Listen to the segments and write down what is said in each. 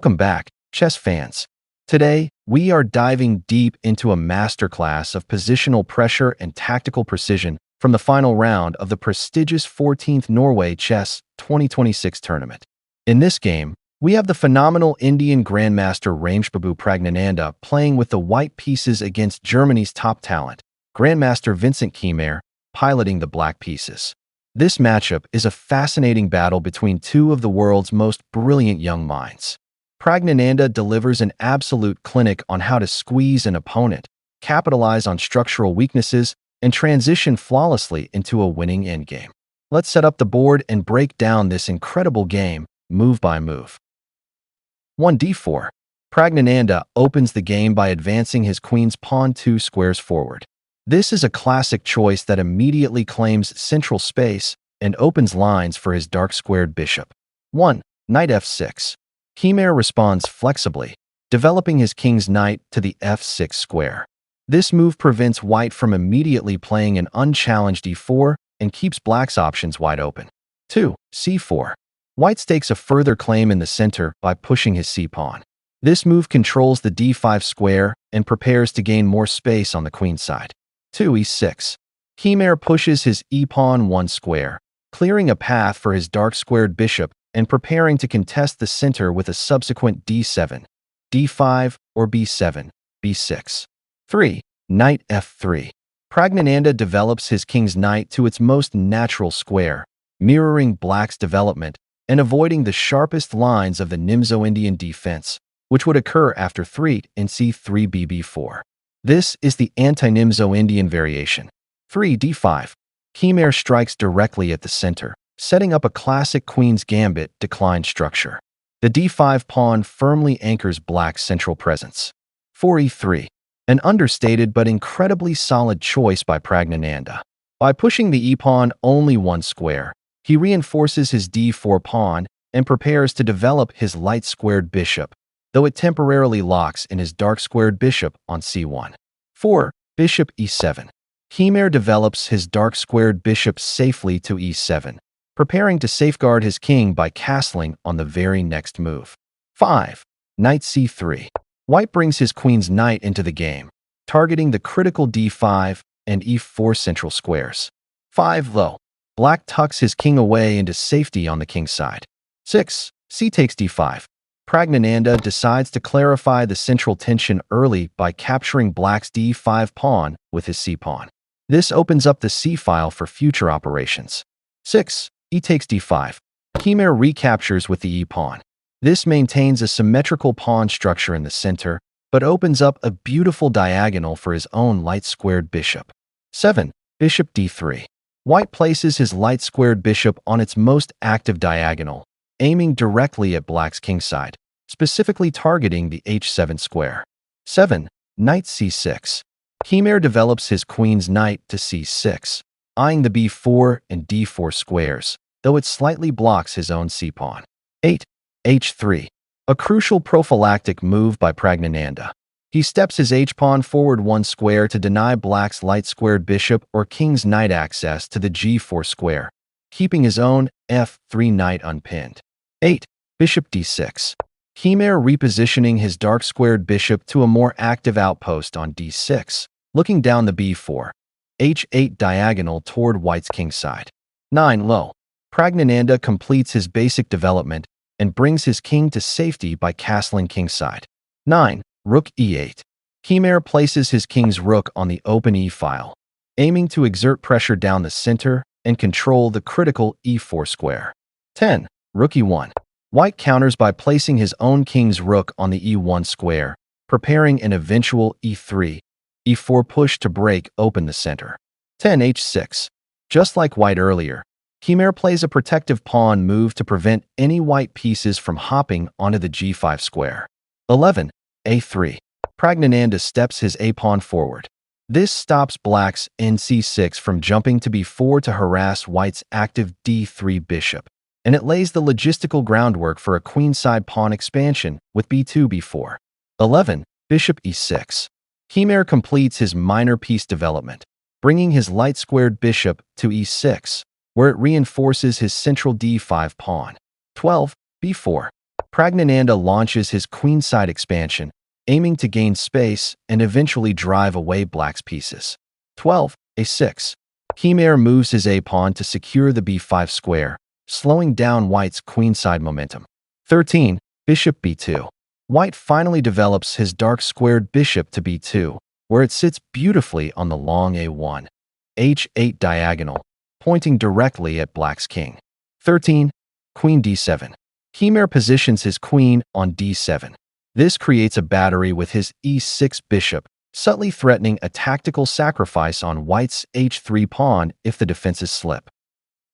Welcome back, chess fans. Today, we are diving deep into a masterclass of positional pressure and tactical precision from the final round of the prestigious 14th Norway Chess 2026 tournament. In this game, we have the phenomenal Indian Grandmaster Praggnanandhaa playing with the white pieces against Germany's top talent, Grandmaster Vincent Keymer, piloting the black pieces. This matchup is a fascinating battle between two of the world's most brilliant young minds. Praggnanandhaa delivers an absolute clinic on how to squeeze an opponent, capitalize on structural weaknesses, and transition flawlessly into a winning endgame. Let's set up the board and break down this incredible game, move by move. 1d4. Praggnanandhaa opens the game by advancing his queen's pawn 2 squares forward. This is a classic choice that immediately claims central space and opens lines for his dark-squared bishop. 1. Knight f6. Keymer responds flexibly, developing his king's knight to the f6 square. This move prevents white from immediately playing an unchallenged e4 and keeps black's options wide open. 2. c4. White stakes a further claim in the center by pushing his c-pawn. This move controls the d5 square and prepares to gain more space on the queen's side. 2. e6. Keymer pushes his e-pawn 1 square, clearing a path for his dark-squared bishop and preparing to contest the center with a subsequent d7, d5, or b7, b6. 3. Knight f3. Praggnanandhaa develops his king's knight to its most natural square, mirroring black's development and avoiding the sharpest lines of the Nimzo-Indian defense, which would occur after threat in c3 bb4. This is the anti-Nimzo-Indian variation. 3. d5. Keymer strikes directly at the center, setting up a classic Queen's Gambit decline structure. The d5 pawn firmly anchors black's central presence. 4. e3. An understated but incredibly solid choice by Praggnanandhaa. By pushing the e-pawn only 1 square, he reinforces his d4 pawn and prepares to develop his light-squared bishop, though it temporarily locks in his dark-squared bishop on c1. 4. Bishop e7. Keymer develops his dark-squared bishop safely to e7, preparing to safeguard his king by castling on the very next move. 5. Knight c3. White brings his queen's knight into the game, targeting the critical d5 and e4 central squares. 5. Low. Black tucks his king away into safety on the king's side. 6. C takes d5. Praggnanandhaa decides to clarify the central tension early by capturing black's d5 pawn with his c-pawn. This opens up the c-file for future operations. 6. E takes d5. Keymer recaptures with the e-pawn. This maintains a symmetrical pawn structure in the center, but opens up a beautiful diagonal for his own light-squared bishop. 7. Bishop d3. White places his light-squared bishop on its most active diagonal, aiming directly at black's kingside, specifically targeting the h7 square. 7. Knight c6. Keymer develops his queen's knight to c6, eyeing the b4 and d4 squares, though it slightly blocks his own c-pawn. 8. h3. A crucial prophylactic move by Praggnanandhaa. He steps his h-pawn forward 1 square to deny black's light-squared bishop or king's knight access to the g4 square, keeping his own f3 knight unpinned. 8. Bishop d6. Keymer repositioning his dark-squared bishop to a more active outpost on d6, looking down the b4, h8 diagonal toward white's kingside. 9. Low. Praggnanandhaa completes his basic development and brings his king to safety by castling kingside. 9. Rook e8. Keymer places his king's rook on the open e-file, aiming to exert pressure down the center and control the critical e4 square. 10. Rook e1. White counters by placing his own king's rook on the e1 square, preparing an eventual e3, e4 push to break open the center. 10. h6. Just like white earlier, Keymer plays a protective pawn move to prevent any white pieces from hopping onto the g5 square. 11. a3. Praggnanandhaa steps his a-pawn forward. This stops black's nc6 from jumping to b4 to harass white's active d3 bishop, and it lays the logistical groundwork for a queenside pawn expansion with b2 b4. 11. Bishop e6. Keymer completes his minor piece development, bringing his light-squared bishop to e6, where it reinforces his central d5 pawn. 12. b4. Praggnanandhaa launches his queenside expansion, aiming to gain space and eventually drive away black's pieces. 12. A6. Keymer moves his a-pawn to secure the b5 square, slowing down white's queenside momentum. 13. Bishop b2. White finally develops his dark-squared bishop to b2, where it sits beautifully on the long a1. h8 diagonal, pointing directly at black's king. 13. Queen d7. Keymer positions his queen on d7. This creates a battery with his e6 bishop, subtly threatening a tactical sacrifice on white's h3 pawn if the defenses slip.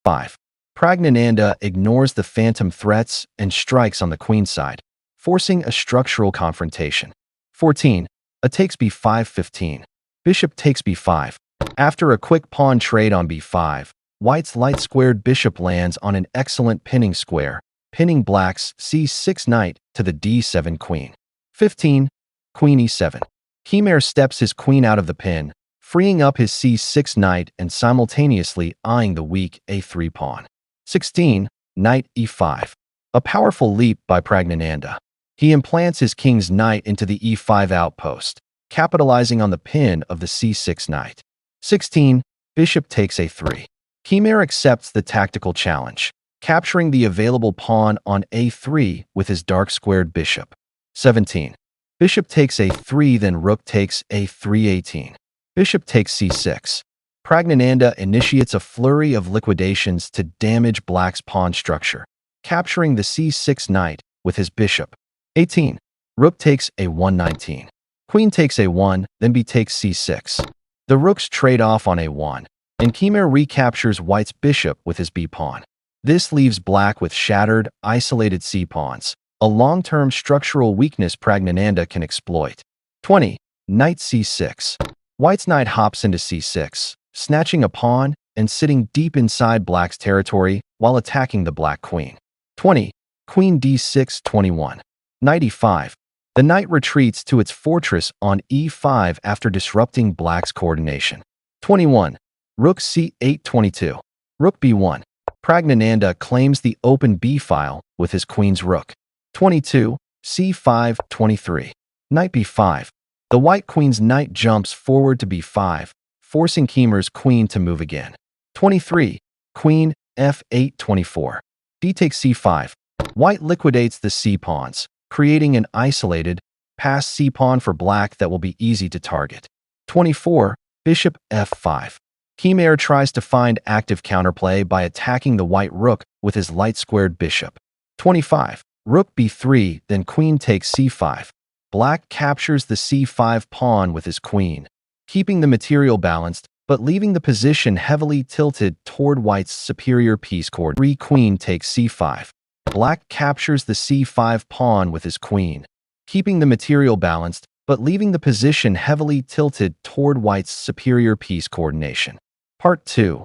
5. Praggnanandhaa ignores the phantom threats and strikes on the queenside, forcing a structural confrontation. 14. A takes b5. 15. Bishop takes b5. After a quick pawn trade on b5, white's light-squared bishop lands on an excellent pinning square, pinning black's c6 knight to the d7 queen. 15. Queen e7. Keymer steps his queen out of the pin, freeing up his c6 knight and simultaneously eyeing the weak a3 pawn. 16. Knight e5. A powerful leap by Praggnanandhaa. He implants his king's knight into the e5 outpost, capitalizing on the pin of the c6 knight. 16. Bishop takes a3. Keymer accepts the tactical challenge, capturing the available pawn on a3 with his dark-squared bishop. 17. Bishop takes a3, then rook takes a3. 18. Bishop takes c6. Praggnanandhaa initiates a flurry of liquidations to damage black's pawn structure, capturing the c6 knight with his bishop. 18. Rook takes a1. 19. Queen takes a1, then b takes c6. The rooks trade off on a1, and Keymer recaptures white's bishop with his b-pawn. This leaves black with shattered, isolated c-pawns, a long-term structural weakness Praggnanandhaa can exploit. 20. Knight c6. White's knight hops into c6, snatching a pawn and sitting deep inside black's territory while attacking the black queen. 20. Queen d6. 21. Knight e5. The knight retreats to its fortress on e5 after disrupting black's coordination. 21. Rook c8. 22. Rook b1. Praggnanandhaa claims the open b-file with his queen's rook. 22. c5. 23. Knight b5. The white queen's knight jumps forward to b5, forcing Keymer's queen to move again. 23. Queen f8. 24. D takes c5. White liquidates the c-pawns, creating an isolated, passed c-pawn for black that will be easy to target. 24. Bishop f5. Keymer tries to find active counterplay by attacking the white rook with his light-squared bishop. 25. Rook b3, then queen takes c5. Black captures the c5 pawn with his queen, keeping the material balanced but leaving the position heavily tilted toward white's superior piece coordinate. 3. Queen takes c5. Black captures the c5 pawn with his queen, keeping the material balanced but leaving the position heavily tilted toward white's superior piece coordination. Part 2.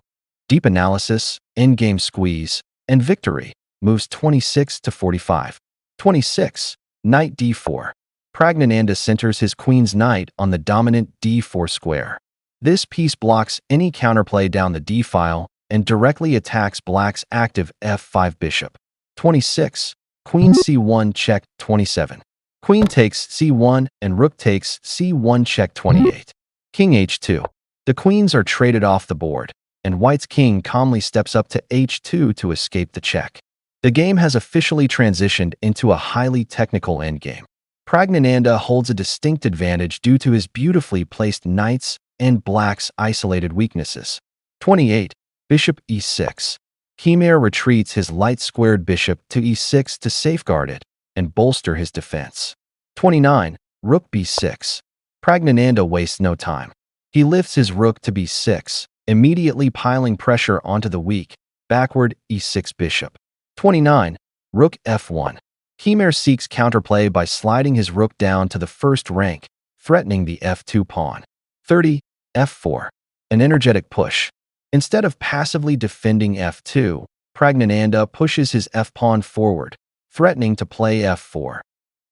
Deep analysis, endgame squeeze, and victory. Moves 26 to 45. 26. Knight d4. Praggnanandhaa centers his queen's knight on the dominant d4 square. This piece blocks any counterplay down the d-file and directly attacks black's active f5 bishop. 26. Queen c1 check. 27. Queen takes c1 and rook takes c1 check. 28. King h2. The queens are traded off the board, and white's king calmly steps up to h2 to escape the check. The game has officially transitioned into a highly technical endgame. Praggnanandhaa holds a distinct advantage due to his beautifully placed knights and black's isolated weaknesses. 28. Bishop e6. Keymer retreats his light-squared bishop to e6 to safeguard it and bolster his defense. 29. Rook b6. Praggnanandhaa wastes no time. He lifts his rook to b6, immediately piling pressure onto the weak, backward e6 bishop. 29. Rook f1. Keymer seeks counterplay by sliding his rook down to the first rank, threatening the f2 pawn. 30. f4. An energetic push. Instead of passively defending f2, Praggnanandhaa pushes his f-pawn forward, threatening to play f4.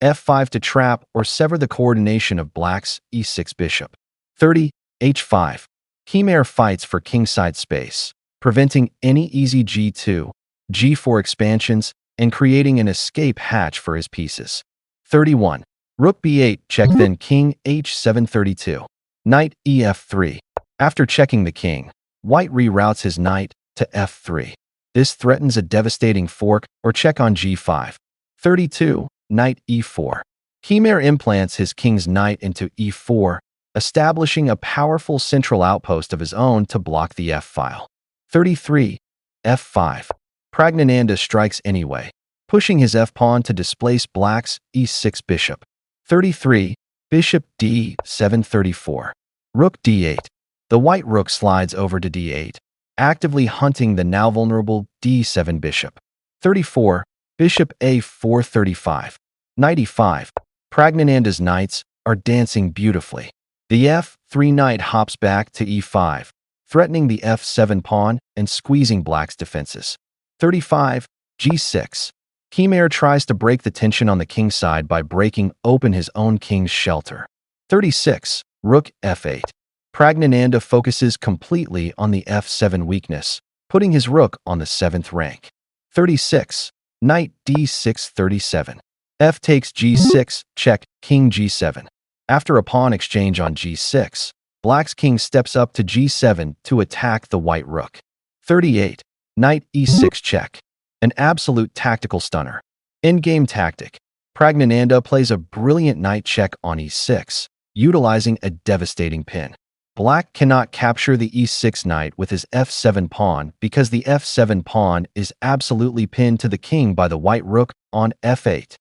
f5 to trap or sever the coordination of black's e6 bishop. 30. h5. Keymer fights for kingside space, preventing any easy g2, g4 expansions and creating an escape hatch for his pieces. 31. Rook b8 check, then king h7. 32. Knight ef3. After checking the king, white reroutes his knight to f3. This threatens a devastating fork or check on g5. 32. Knight e4. Keymer implants his king's knight into e4, establishing a powerful central outpost of his own to block the f-file. 33. f5. Praggnanandhaa strikes anyway, pushing his f-pawn to displace black's e6 bishop. 33. Bishop d7. 34. Rook d8. The white rook slides over to d8, actively hunting the now vulnerable d7 bishop. 34. Bishop a4. 35. Knight e5. Praggnanandhaa's knights are dancing beautifully. The f3 knight hops back to e5, threatening the f7 pawn and squeezing black's defenses. 35. g6. Keymer tries to break the tension on the king's side by breaking open his own king's shelter. 36. Rook f8. Praggnanandhaa focuses completely on the f7 weakness, putting his rook on the 7th rank. 36. Knight d6. 37. F takes g6, check, king g7. After a pawn exchange on g6, black's king steps up to g7 to attack the white rook. 38. Knight e6 check. An absolute tactical stunner. Endgame tactic. Praggnanandhaa plays a brilliant knight check on e6, utilizing a devastating pin. Black cannot capture the e6 knight with his f7 pawn because the f7 pawn is absolutely pinned to the king by the white rook on f8.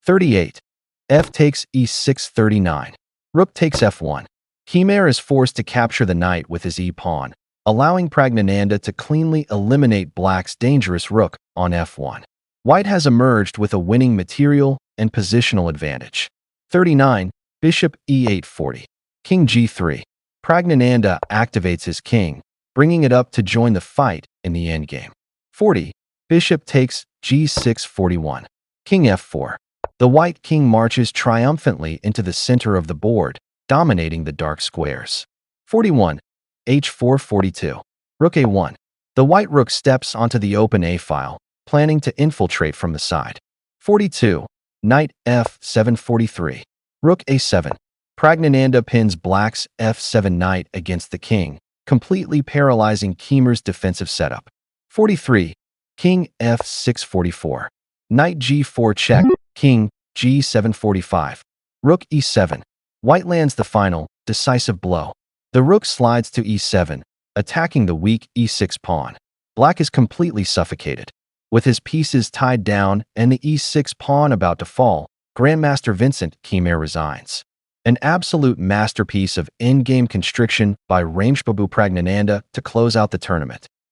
38. F takes e6. 39. Rook takes f1. Keymer is forced to capture the knight with his e-pawn, allowing Praggnanandhaa to cleanly eliminate black's dangerous rook on f1. White has emerged with a winning material and positional advantage. 39. Bishop e8. 40. King g3. Praggnanandhaa activates his king, bringing it up to join the fight in the endgame. 40. Bishop takes g6. 41. King f4. The white king marches triumphantly into the center of the board, dominating the dark squares. 41. h4. 42. Rook a1. The white rook steps onto the open a-file, planning to infiltrate from the side. 42. Knight f7. 43. Rook a7. Praggnanandhaa pins black's f7 knight against the king, completely paralyzing Keymer's defensive setup. 43. King f6. 44. Knight g4 check, king g7. 45. Rook e7. White lands the final, decisive blow. The rook slides to e7, attacking the weak e6 pawn. Black is completely suffocated. With his pieces tied down and the e6 pawn about to fall, Grandmaster Vincent Keymer resigns. An absolute masterpiece of endgame constriction by Praggnanandhaa to close out the tournament.